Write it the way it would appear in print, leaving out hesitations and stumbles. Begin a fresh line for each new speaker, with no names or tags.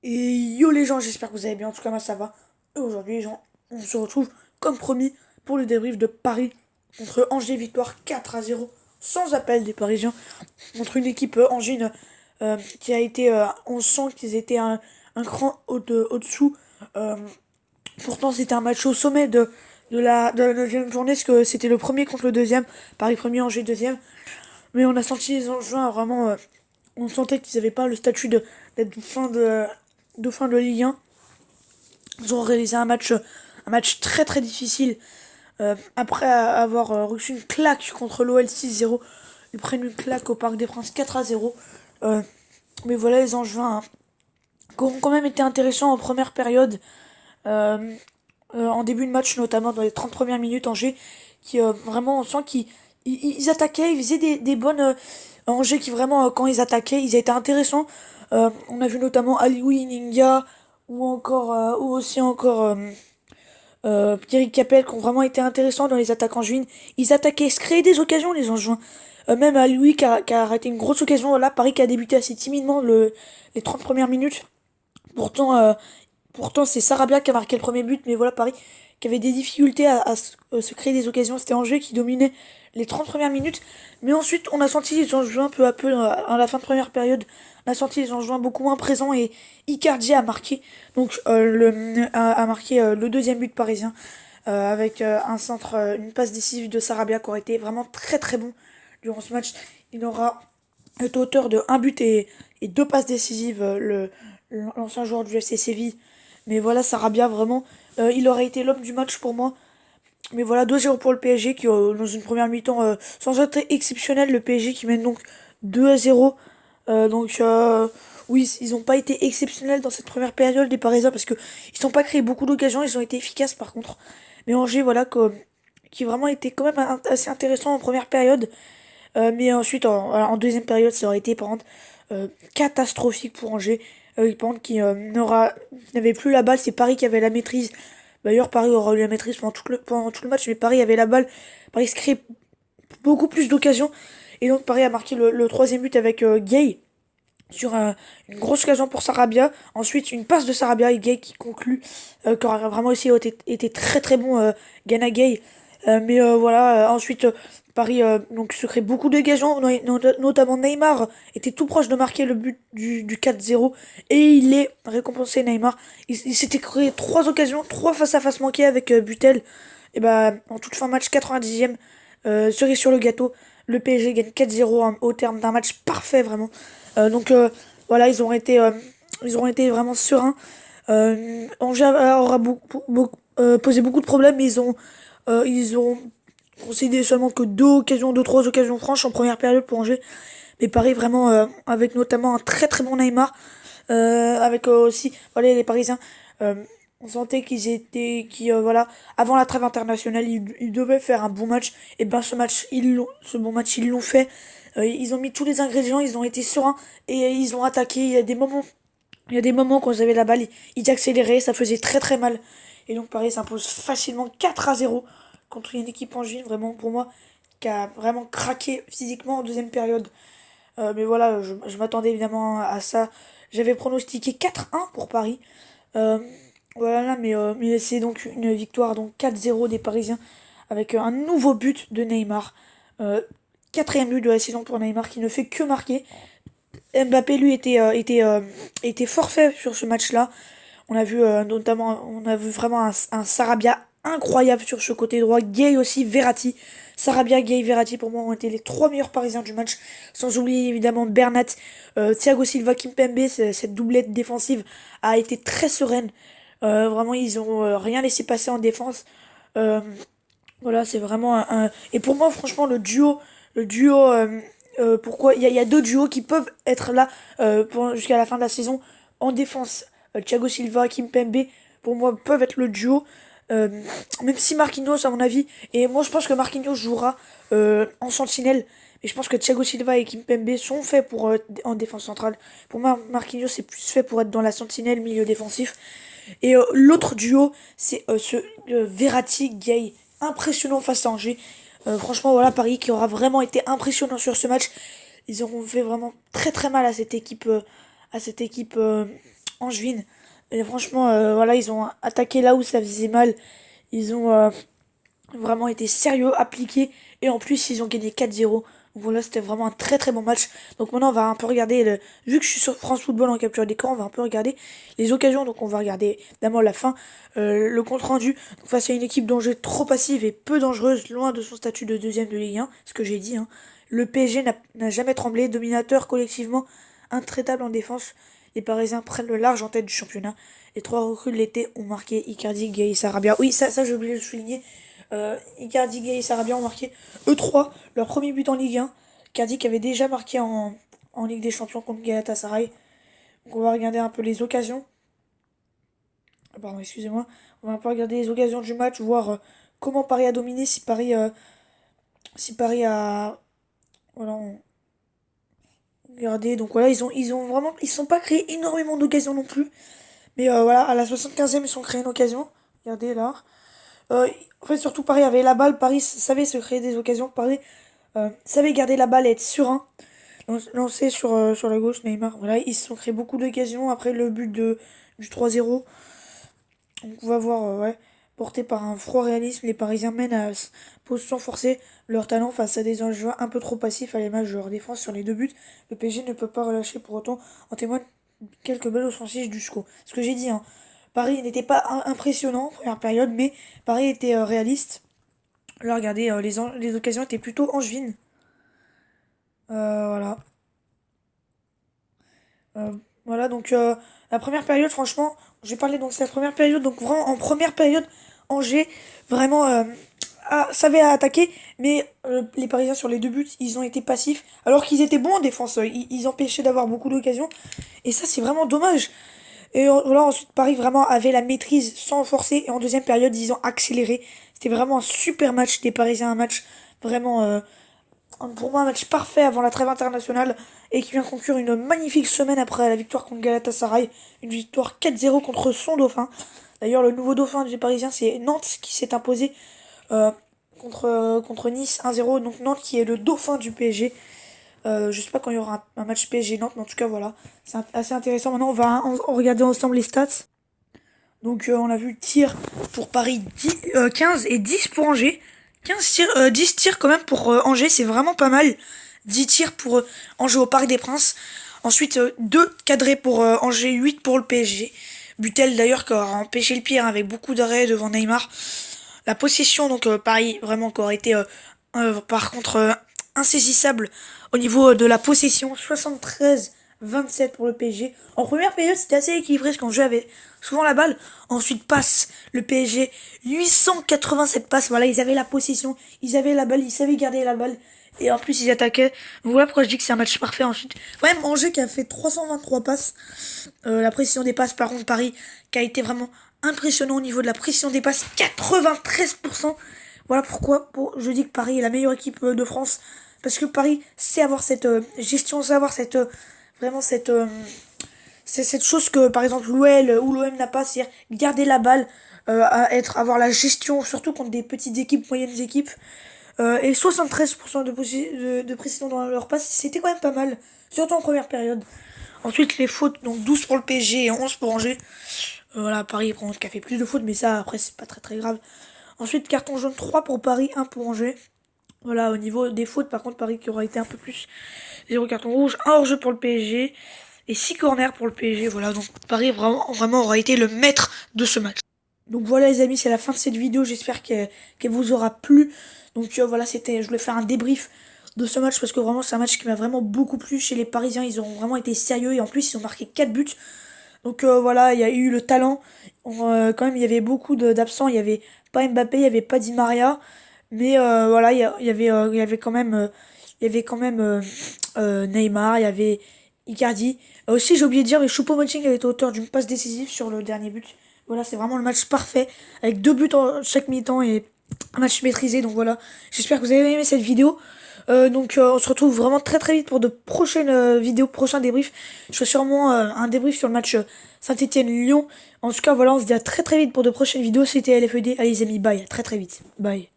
Et yo les gens, j'espère que vous allez bien, en tout cas moi ça va. Et aujourd'hui les gens, on se retrouve comme promis pour le débrief de Paris contre Angers, victoire 4-0 sans appel des Parisiens contre une équipe angine qui a été, on sent qu'ils étaient un cran au-dessous. Euh, Pourtant c'était un match au sommet de la 9e journée, parce que c'était le premier contre le deuxième, Paris premier, Angers deuxième. Mais on a senti les Angevins vraiment, on sentait qu'ils n'avaient pas le statut d'être fin de Ligue 1. Ils ont réalisé un match très très difficile. Après avoir reçu une claque contre l'OL 6-0, ils prennent une claque au Parc des Princes 4-0. Euh, mais voilà, les Angevins qui ont quand même été intéressants en première période. Euh, En début de match, notamment dans les 30 premières minutes, Angers, qui vraiment, on sent qu'ils attaquaient, ils faisaient des bonnes. Angers qui vraiment, quand ils attaquaient, ils étaient intéressants. On a vu notamment Alioui Ninga, ou aussi encore Pierre Capel, qui ont vraiment été intéressants dans les attaques angevines. Ils attaquaient, se créaient des occasions, les Angevins. Même à lui qui a raté une grosse occasion. Voilà, Paris qui a débuté assez timidement les 30 premières minutes. Pourtant, pourtant c'est Sarabia qui a marqué le premier but, mais voilà, Paris qui avait des difficultés à se créer des occasions. C'était Angers qui dominait les 30 premières minutes. Mais ensuite, on a senti les Angevins peu à peu, à la fin de première période, on a senti les Angevins beaucoup moins présents et Icardi a marqué, a marqué le deuxième but parisien avec un centre, une passe décisive de Sarabia qui aurait été vraiment très très bon durant ce match. Il aura été auteur de un but et deux passes décisives, l'ancien joueur du FC Séville. Mais voilà, Sarabia, vraiment, il aurait été l'homme du match pour moi. Mais voilà, 2-0 pour le PSG, qui, dans une première mi-temps, sans être exceptionnel, le PSG qui mène donc 2-0. Oui, ils n'ont pas été exceptionnels dans cette première période, les Parisiens, parce que ils n'ont pas créé beaucoup d'occasions, ils ont été efficaces par contre. Mais Angers, voilà, qui vraiment était quand même assez intéressant en première période. Mais ensuite, en deuxième période, ça aurait été par contre catastrophique pour Angers. Par contre, n'avait plus la balle, c'est Paris qui avait la maîtrise. D'ailleurs, Paris aura eu la maîtrise pendant tout le match, mais Paris avait la balle. Paris se crée beaucoup plus d'occasions. Et donc, Paris a marqué le troisième but avec Gay sur une grosse occasion pour Sarabia. Ensuite, une passe de Sarabia et Gay qui conclut, qui aura vraiment aussi été très très bon, Gana Gay. Voilà, ensuite, Paris donc se crée beaucoup d'occasions, notamment Neymar était tout proche de marquer le but du 4-0 et il est récompensé Neymar. Il s'était créé trois occasions, trois face-à-face manqués avec Butel. Et bah, en toute fin de match, 90e, cerise sur le gâteau, le PSG gagne 4-0 au terme d'un match parfait vraiment. Voilà, ils ont été vraiment sereins. Angers aura posé beaucoup de problèmes, mais ils ont concédé seulement que deux, trois occasions franches en première période pour Angers. Mais Paris vraiment, avec notamment un très très bon Neymar, avec aussi voilà, les Parisiens. euh, on sentait voilà, avant la trêve internationale, ils devaient faire un bon match. Et ben ce bon match ils l'ont fait. Ils ont mis tous les ingrédients, ils ont été sereins et ils ont attaqué. Il y a des moments quand ils avaient la balle, ils accéléraient, ça faisait très très mal. Et donc Paris s'impose facilement 4-0 contre une équipe angevine, vraiment pour moi, qui a vraiment craqué physiquement en deuxième période. Mais voilà, je m'attendais évidemment à ça. J'avais pronostiqué 4-1 pour Paris. Euh, voilà, mais c'est donc une victoire, donc 4-0 des Parisiens, avec un nouveau but de Neymar. Euh, Quatrième but de la saison pour Neymar, qui ne fait que marquer. Mbappé, lui, était forfait sur ce match-là. On a vu vraiment un Sarabia incroyable sur ce côté droit. Gay aussi, Verratti. Sarabia, Gay, Verratti, pour moi, ont été les trois meilleurs Parisiens du match. Sans oublier évidemment Bernat, Thiago Silva, Kimpembe. Cette doublette défensive a été très sereine. Vraiment, ils ont rien laissé passer en défense. Euh, voilà, c'est vraiment Et pour moi, franchement, le duo, pourquoi il y a deux duos qui peuvent être là jusqu'à la fin de la saison en défense. Thiago Silva, Kimpembe, pour moi, peuvent être le duo. Euh, Même si Marquinhos, à mon avis, et moi je pense que Marquinhos jouera en sentinelle, mais je pense que Thiago Silva et Kimpembe sont faits pour en défense centrale. Pour moi, Marquinhos c'est plus fait pour être dans la sentinelle, milieu défensif. Et l'autre duo, c'est Verratti-Gay. Impressionnant face à Angers. Franchement, voilà, Paris qui aura vraiment été impressionnant sur ce match. Ils auront fait vraiment très très mal à cette équipe angevine. Et franchement, voilà, ils ont attaqué là où ça faisait mal. Ils ont vraiment été sérieux, appliqués. Et en plus, ils ont gagné 4-0. Donc voilà, c'était vraiment un très très bon match. Donc maintenant, on va un peu regarder, vu que je suis sur France Football en capture d'écran, on va un peu regarder les occasions. Donc on va regarder d'abord la fin, le compte rendu. Donc face à une équipe d'Angers trop passive et peu dangereuse, loin de son statut de deuxième de Ligue 1, ce que j'ai dit. Hein. Le PSG n'a jamais tremblé, dominateur collectivement, intraitable en défense. Les Parisiens prennent le large en tête du championnat. Les trois recrues de l'été ont marqué Icardi, Gay, Sarabia. Oui, ça j'ai oublié de le souligner. Icardi, Gay et Sarabia ont marqué eux trois leur premier but en Ligue 1. Icardi qui avait déjà marqué en Ligue des Champions contre Galatasaray. Donc on va regarder un peu les occasions. Pardon, excusez-moi. On va un peu regarder les occasions du match, voir comment Paris a dominé, si Paris a voilà, regardez. Donc voilà, ils ont vraiment, ils sont pas créés énormément d'occasions non plus. Mais voilà, à la 75e, ils sont créés une occasion. Regardez là. En fait, surtout Paris avait la balle. Paris savait se créer des occasions. Paris savait garder la balle et être serein. Lancé sur la gauche, Neymar. Voilà, ils se sont créés beaucoup d'occasions après le but du 3-0. Donc on va voir, ouais. Porté par un froid réalisme, les Parisiens mènent à position forcée leur talent face à des enjeux un peu trop passifs à l'image de leur défense sur les deux buts. Le PSG ne peut pas relâcher pour autant. En témoignent quelques belles offensives du SCO. Ce que j'ai dit, hein. Paris n'était pas impressionnant en première période, mais Paris était réaliste. Là, regardez, les occasions étaient plutôt angevines. Voilà. Euh, voilà, donc la première période, franchement, j'ai parlé donc c'est la première période, donc vraiment en première période, Angers vraiment savait attaquer, mais les Parisiens sur les deux buts, ils ont été passifs, alors qu'ils étaient bons en défense, ils empêchaient d'avoir beaucoup d'occasions, et ça c'est vraiment dommage. Et voilà, ensuite Paris vraiment avait la maîtrise sans forcer, et en deuxième période, ils ont accéléré. C'était vraiment un super match des Parisiens, un match vraiment pour moi un match parfait avant la trêve internationale et qui vient conclure une magnifique semaine après la victoire contre Galatasaray, une victoire 4-0 contre son dauphin. D'ailleurs le nouveau dauphin des Parisiens c'est Nantes qui s'est imposé euh, contre Nice 1-0, donc Nantes qui est le dauphin du PSG. Je sais pas quand il y aura un match PSG Nantes, mais en tout cas voilà, c'est assez intéressant. Maintenant on regarder ensemble les stats. Donc on a vu tir pour Paris 15 et 10 pour Angers. 15 tirs, 10 tirs quand même pour Angers, c'est vraiment pas mal. 10 tirs pour Angers au Parc des Princes. Ensuite 2 cadrés pour Angers, 8 pour le PSG. Butel d'ailleurs qui aura empêché le pire avec beaucoup d'arrêts devant Neymar. La possession donc Paris vraiment qui aurait été par contre insaisissable au niveau de la possession. 73-27 pour le PSG. En première période, c'était assez équilibré parce qu'en jeu avait souvent la balle. Ensuite, passe le PSG. 887 passes. Voilà, ils avaient la possession. Ils avaient la balle. Ils savaient garder la balle. Et en plus, ils attaquaient. Donc voilà pourquoi je dis que c'est un match parfait. Ensuite, même Angers qui a fait 323 passes. La précision des passes, par contre, Paris qui a été vraiment impressionnant au niveau de la précision des passes. 93%. Voilà pourquoi je dis que Paris est la meilleure équipe de France. Parce que Paris sait avoir cette gestion, sait avoir cette vraiment c'est cette chose que par exemple l'OL ou l'OM n'a pas, c'est-à-dire garder la balle, avoir la gestion, surtout contre des petites équipes, moyennes équipes. Et 73% de précision dans leur passe, c'était quand même pas mal, surtout en première période. Ensuite les fautes, donc 12 pour le PSG et 11 pour Angers. Voilà, Paris qui a fait plus de fautes, mais ça après c'est pas très très grave. Ensuite carton jaune 3 pour Paris, 1 pour Angers. Voilà, au niveau des fautes, par contre, Paris qui aura été un peu plus. 0 carton rouge, 1 hors-jeu pour le PSG et 6 corners pour le PSG. Voilà, donc Paris vraiment aura été le maître de ce match. Donc voilà les amis, c'est la fin de cette vidéo, j'espère qu'elle vous aura plu. Donc voilà, je voulais faire un débrief de ce match parce que vraiment c'est un match qui m'a vraiment beaucoup plu chez les Parisiens. Ils ont vraiment été sérieux et en plus ils ont marqué 4 buts. Donc voilà, il y a eu le talent. Quand même, il y avait beaucoup d'absents. Il y avait pas Mbappé, il y avait pas Di Maria. Mais voilà, il y avait quand même, Neymar, il y avait Icardi. Aussi, j'ai oublié de dire, mais Choupo-Moting avait été auteur d'une passe décisive sur le dernier but. Voilà, c'est vraiment le match parfait, avec 2 buts en chaque mi-temps et un match maîtrisé. Donc voilà, j'espère que vous avez aimé cette vidéo. Donc on se retrouve vraiment très très vite pour de prochaines vidéos, prochains débriefs. Je ferai sûrement un débrief sur le match Saint-Étienne-Lyon. En tout cas, voilà, on se dit à très très vite pour de prochaines vidéos. C'était LFED. Allez les amis, bye, à très très vite. Bye.